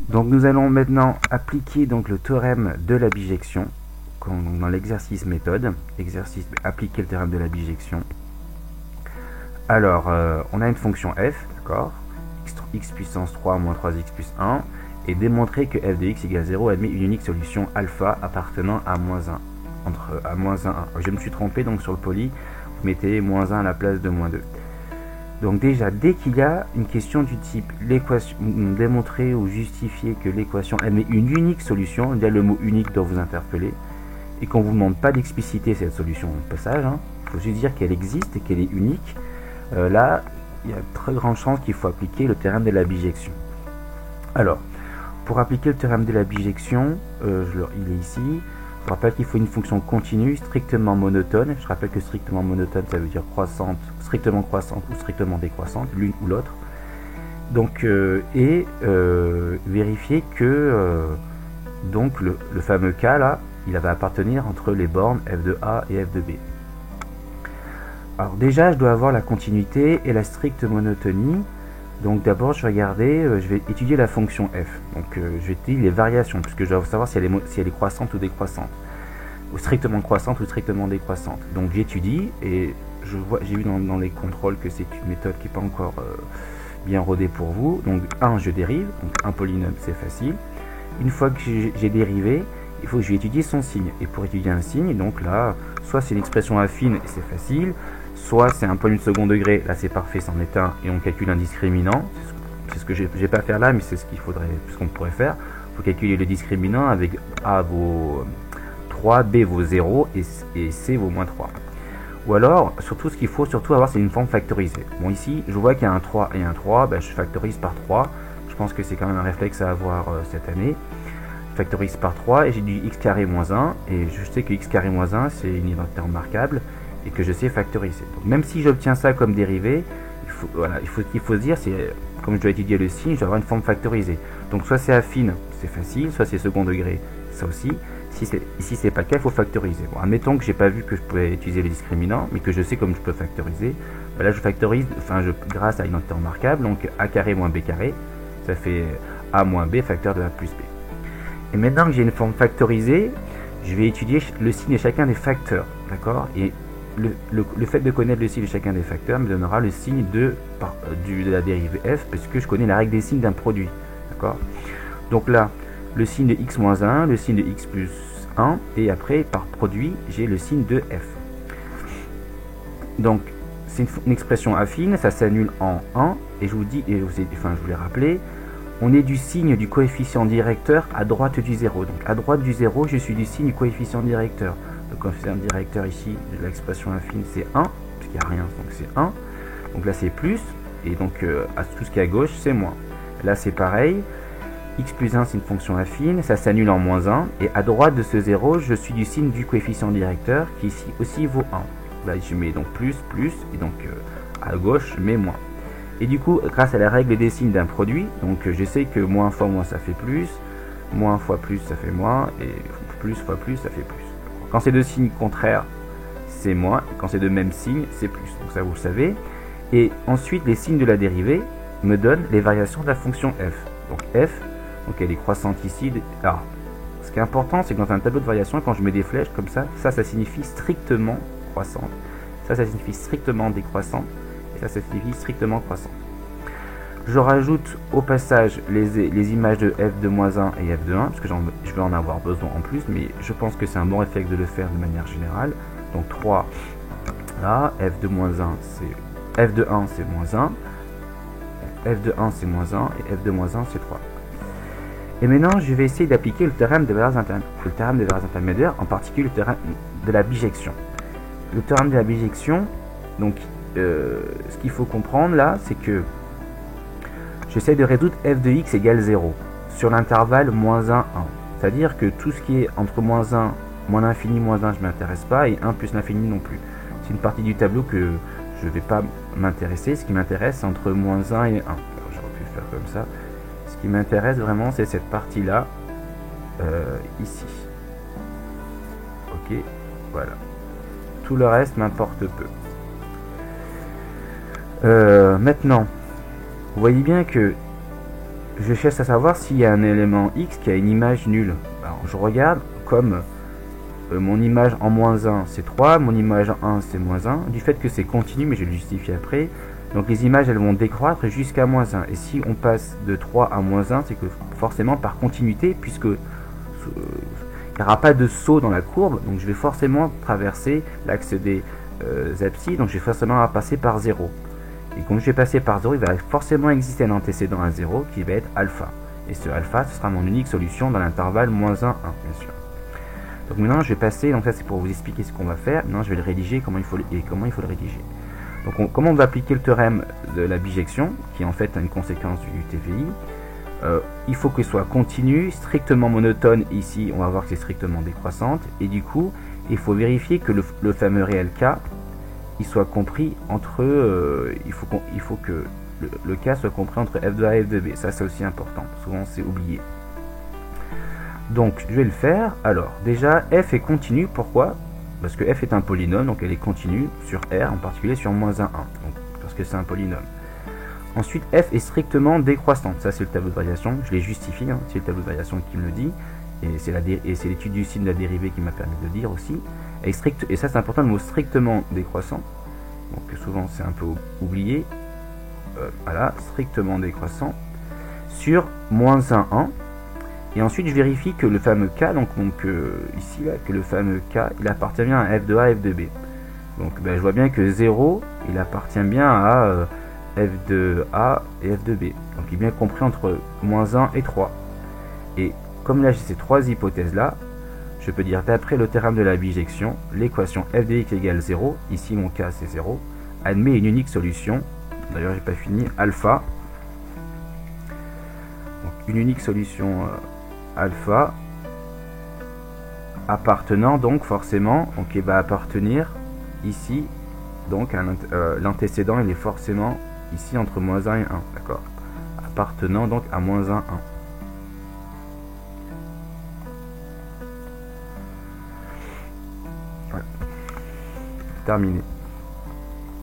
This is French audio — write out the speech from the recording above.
Donc nous allons maintenant appliquer donc le théorème de la bijection dans l'exercice méthode. Exercice appliquer le théorème de la bijection. Alors on a une fonction f, d'accord, x puissance 3 moins 3x plus 1, et démontrer que f de x égale 0 admet une unique solution alpha appartenant à moins 1. Entre à moins 1, 1. Je me suis trompé, donc sur le poly, vous mettez moins 1 à la place de moins 2. Donc déjà, dès qu'il y a une question du type l'équation, démontrer ou justifier que l'équation admet une unique solution, déjà le mot unique doit vous interpeller, et qu'on ne vous demande pas d'expliciter cette solution au passage, il faut juste dire qu'elle existe et qu'elle est unique, là, il y a de très grande chance qu'il faut appliquer le théorème de la bijection. Alors, pour appliquer le théorème de la bijection, il est ici. Je rappelle qu'il faut une fonction continue, strictement monotone. Je rappelle que strictement monotone, ça veut dire croissante, strictement croissante ou strictement décroissante, l'une ou l'autre. Donc, vérifier que donc le fameux cas là, il va appartenir entre les bornes f de a et f de b. Alors déjà, je dois avoir la continuité et la stricte monotonie. Donc d'abord, je vais étudier la fonction f. Donc je vais étudier les variations, puisque je dois savoir si elle est croissante ou décroissante, ou strictement croissante ou strictement décroissante. Donc j'étudie, et j'ai vu dans les contrôles que c'est une méthode qui n'est pas encore bien rodée pour vous. Donc je dérive, donc un polynôme c'est facile. Une fois que j'ai dérivé, il faut que je vais étudier son signe. Et pour étudier un signe, donc là, soit c'est une expression affine et c'est facile, soit c'est un polynôme second degré, là c'est parfait, c'en est un, et on calcule un discriminant. C'est ce que je vais pas faire là, mais c'est ce qu'il faudrait, ce qu'on pourrait faire. Il faut calculer le discriminant avec A vaut 3, B vaut 0 et C vaut moins 3. Ou alors, surtout ce qu'il faut surtout avoir, c'est une forme factorisée. Bon, ici, je vois qu'il y a un 3 et un 3, ben, je factorise par 3. Je pense que c'est quand même un réflexe à avoir cette année. Je factorise par 3 et j'ai du x carré moins 1, et je sais que x carré moins 1 c'est une identité remarquable et que je sais factoriser. Donc, même si j'obtiens ça comme dérivée, ce qu'il faut se dire, c'est comme je dois étudier le signe, je dois avoir une forme factorisée. Donc soit c'est affine, c'est facile, soit c'est second degré, ça aussi. Ici c'est pas le cas, il faut factoriser. Bon, admettons que j'ai pas vu que je pouvais utiliser le discriminant, mais que je sais comme je peux factoriser. Ben là je factorise, grâce à une identité remarquable, donc a carré moins b carré, ça fait a moins b facteur de a plus b. Et maintenant que j'ai une forme factorisée, je vais étudier le signe de chacun des facteurs, d'accord? Et le fait de connaître le signe de chacun des facteurs me donnera le signe de la dérivée f, parce que je connais la règle des signes d'un produit, d'accord? Donc là, le signe de x moins 1, le signe de x plus 1, et après, par produit, j'ai le signe de f. Donc, c'est une expression affine, ça s'annule en 1, et je vous dis, je vous l'ai rappelé, on est du signe du coefficient directeur à droite du 0. Donc, à droite du 0, je suis du signe du coefficient directeur. Le coefficient directeur ici, de l'expression affine, c'est 1, parce qu'il n'y a rien, donc c'est 1. Donc là, c'est plus, et donc tout ce qui est à gauche, c'est moins. Là, c'est pareil. X plus 1, c'est une fonction affine, ça s'annule en moins 1, et à droite de ce 0, je suis du signe du coefficient directeur, qui ici aussi vaut 1. Là, je mets donc plus, et donc à gauche, je mets moins. Et du coup, grâce à la règle des signes d'un produit, donc je sais que moins fois moins, ça fait plus, moins fois plus, ça fait moins, et plus fois plus, ça fait plus. Quand c'est deux signes contraires, c'est moins, et quand c'est de même signe, c'est plus. Donc ça, vous le savez. Et ensuite, les signes de la dérivée me donnent les variations de la fonction f. Donc f, donc elle est croissante ici. Alors, ce qui est important, c'est que dans un tableau de variation, quand je mets des flèches comme ça signifie strictement croissante. Ça signifie strictement décroissante. Et ça signifie strictement croissante. Je rajoute au passage les images de f de moins 1 et f de 1, parce que je vais en avoir besoin en plus, mais je pense que c'est un bon réflexe de le faire de manière générale. Donc 3, là, f de moins 1, c'est f de 1, c'est moins 1, f de 1, c'est moins 1, et f de moins 1, c'est 3. Et maintenant, je vais essayer d'appliquer le théorème des valeurs intermédiaires, en particulier le théorème de la bijection. Le théorème de la bijection, donc, ce qu'il faut comprendre là, c'est que j'essaie de résoudre f de x égale 0 sur l'intervalle moins 1, 1. C'est-à-dire que tout ce qui est entre moins 1, moins l'infini, moins 1, je ne m'intéresse pas, et 1 plus l'infini non plus. C'est une partie du tableau que je ne vais pas m'intéresser. Ce qui m'intéresse, c'est entre moins 1 et 1. Alors, j'aurais pu le faire comme ça. Ce qui m'intéresse vraiment, c'est cette partie-là, ici. Ok, voilà. Tout le reste m'importe peu. Maintenant, vous voyez bien que je cherche à savoir s'il y a un élément x qui a une image nulle. Alors, je regarde comme mon image en moins 1 c'est 3, mon image en 1 c'est moins 1. Du fait que c'est continu, mais je vais le justifier après. Donc les images elles vont décroître jusqu'à moins 1. Et si on passe de 3 à moins 1, c'est que forcément par continuité, puisque il n'y aura pas de saut dans la courbe, donc je vais forcément traverser l'axe des abscisses, donc je vais forcément passer par 0. Et comme je vais passer par 0, il va forcément exister un antécédent à 0 qui va être alpha. Et ce alpha, ce sera mon unique solution dans l'intervalle moins 1, 1, bien sûr. Donc maintenant, je vais passer, donc ça c'est pour vous expliquer ce qu'on va faire. Maintenant, je vais le rédiger, comment il faut le rédiger. Donc comment on va appliquer le théorème de la bijection, qui est en fait une conséquence du TVI. Il faut qu'il soit continu, strictement monotone, ici on va voir que c'est strictement décroissante, et du coup, il faut vérifier que le fameux réel K, il soit compris entre, il faut que le K soit compris entre f2a et f2b, ça c'est aussi important, souvent c'est oublié. Donc je vais le faire. Alors déjà f est continu, pourquoi? Parce que f est un polynôme, donc elle est continue sur R, en particulier sur moins 1, 1, donc, parce que c'est un polynôme. Ensuite f est strictement décroissante, ça c'est le tableau de variation, je l'ai justifié, hein, c'est le tableau de variation qui me le dit, et c'est l'étude du signe de la dérivée qui m'a permis de le dire aussi. Et ça c'est important, le mot strictement décroissant, donc souvent c'est un peu oublié, voilà, strictement décroissant, sur moins 1, 1. Et ensuite je vérifie que le fameux K, donc ici là, que le fameux K, il appartient bien à f de A, f de B. Donc je vois bien que 0, il appartient bien à f de A et f de B. Donc il est bien compris entre moins 1 et 3. Et comme là j'ai ces trois hypothèses là, je peux dire d'après le théorème de la bijection, l'équation f de x égale 0, ici mon K c'est 0, admet une unique solution, d'ailleurs j'ai pas fini, alpha. Donc une unique solution alpha appartenant donc forcément, donc il va appartenir ici, donc l'antécédent il est forcément ici entre moins 1 et 1, d'accord, appartenant donc à moins 1, 1. Voilà. Terminé.